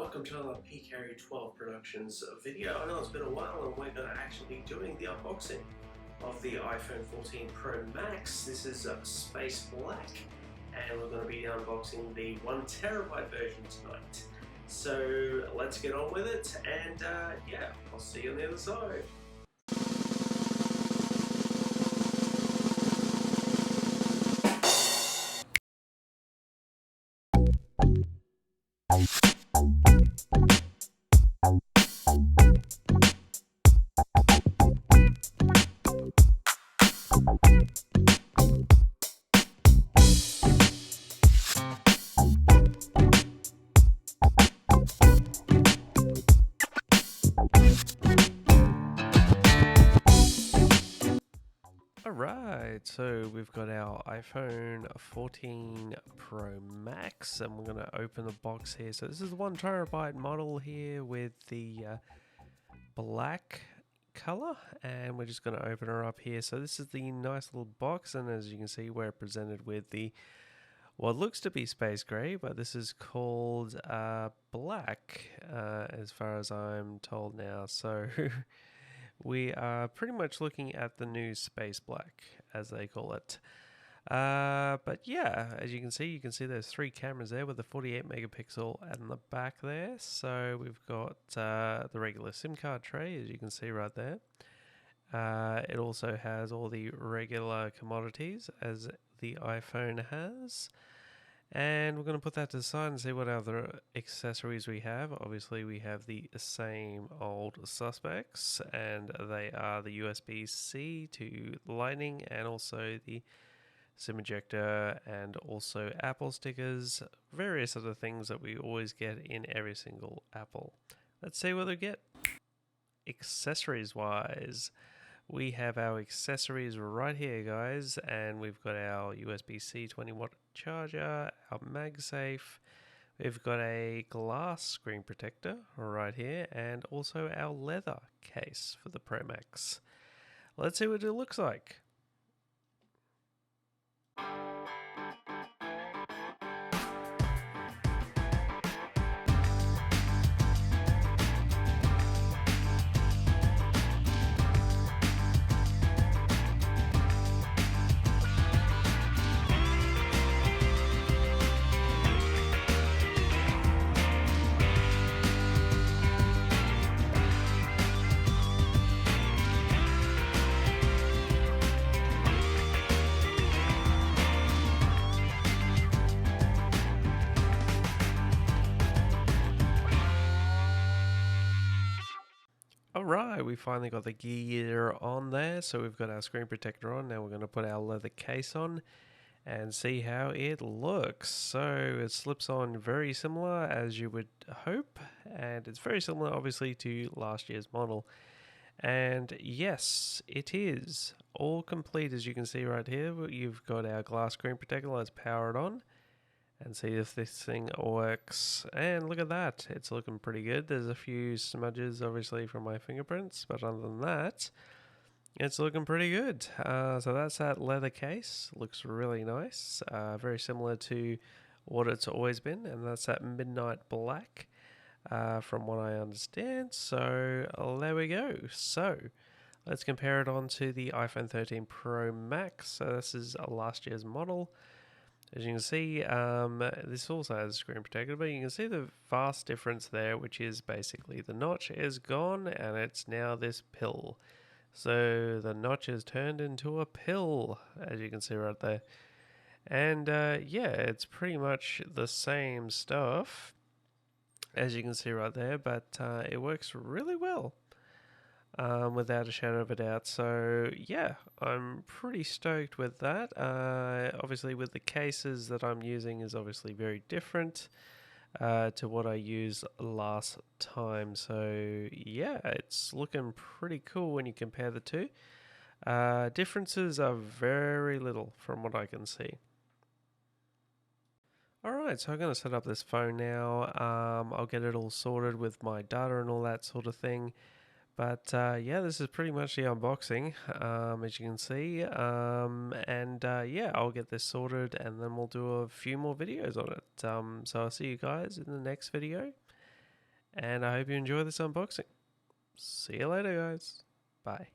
welcome to another PKTV Productions video. I know it's been a while and we're going to actually be doing the unboxing of the iPhone 14 Pro Max. This is Space Black and we're going to be unboxing the 1TB version tonight. So let's get on with it and yeah, I'll see you on the other side. Alright, so we've got our iPhone 14 Pro Max and we're going to open the box here. So this is the 1TB model here with the black color, and we're just going to open her up here. So this is the nice little box, and as you can see we're presented with the what looks to be space gray, but this is called black as far as I'm told now. So we are pretty much looking at the new space black, as they call it. But yeah, as you can see there's three cameras there with a 48 megapixel in the back there. So we've got the regular SIM card tray, as you can see right there. It also has all the regular commodities as the iPhone has. And we're going to put that to the side and see what other accessories we have. Obviously, we have the same old suspects, and they are the USB-C to Lightning, and also the SIM ejector, and also Apple stickers, various other things that we always get in every single Apple. Let's see what we get. Accessories-wise, we have our accessories right here, guys, and we've got our USB-C 20-watt charger, our MagSafe, we've got a glass screen protector right here, and also our leather case for the Pro Max. Let's see what it looks like. Alright, we finally got the gear on there, so we've got our screen protector on. Now we're going to put our leather case on and see how it looks. So it slips on very similar as you would hope, and it's very similar obviously to last year's model. And yes, it is all complete, as you can see right here. You've got our glass screen protector. Let's power it on and see if this thing works. And look at that, it's looking pretty good. There's a few smudges obviously from my fingerprints, but other than that, it's looking pretty good. So that's that leather case. Looks really nice, very similar to what it's always been, and that's that midnight black from what I understand. So there we go. So let's compare it on to the iPhone 13 Pro Max. So this is last year's model. As you can see, this also has a screen protector, but you can see the vast difference there, which is basically the notch is gone and it's now this pill. So the notch is turned into a pill, as you can see right there. And yeah, it's pretty much the same stuff, as you can see right there, but it works really well. Without a shadow of a doubt. So yeah, I'm pretty stoked with that. Obviously with the cases that I'm using is obviously very different to what I used last time. So yeah, it's looking pretty cool when you compare the two. Differences are very little from what I can see. Alright, so I'm going to set up this phone now. I'll get it all sorted with my data and all that sort of thing. But yeah, this is pretty much the unboxing, as you can see. Yeah, I'll get this sorted and then we'll do a few more videos on it. So I'll see you guys in the next video. And I hope you enjoy this unboxing. See you later, guys. Bye.